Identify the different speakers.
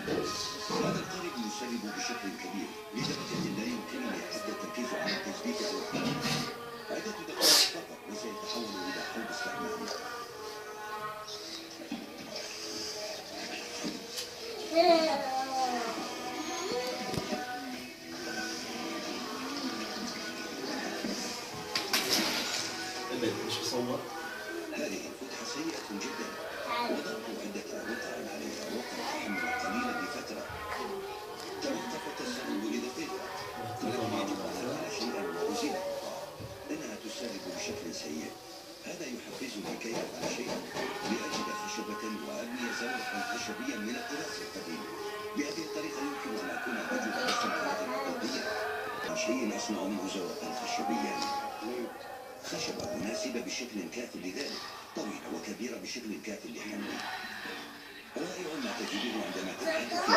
Speaker 1: هذا القارب يسرب بشكل كبير لدرجة لا يمكنني حتى التركيز على التثبيت أو الحركة. عدة دقائق فقط وسيتحول إلى حوض استعماري.
Speaker 2: مش بصور.
Speaker 1: هذه الفتحة سيئة جدا. وضعت عدة رقع عليها وقت تحمل قليلا لفترة. توقفت السرب لدقيقة. ولم يجب أن أفعل شيئا وأزيل الرقع. إنها تسرب بشكل سيء. هذا يحفزني كي أفعل شيئا لأجد خشبة وأبني زوقا خشبيا من الطراز القديم. بهذه الطريقة يمكن أن أكون رجلا بالصناعات التقليدية. شيء أصنع منه زوقا خشبيا. خشبة مناسبة بشكل كاف لذلك، طويلة وكبيرة بشكل كاف لحمله. رائع ما تجده عندما تبحث في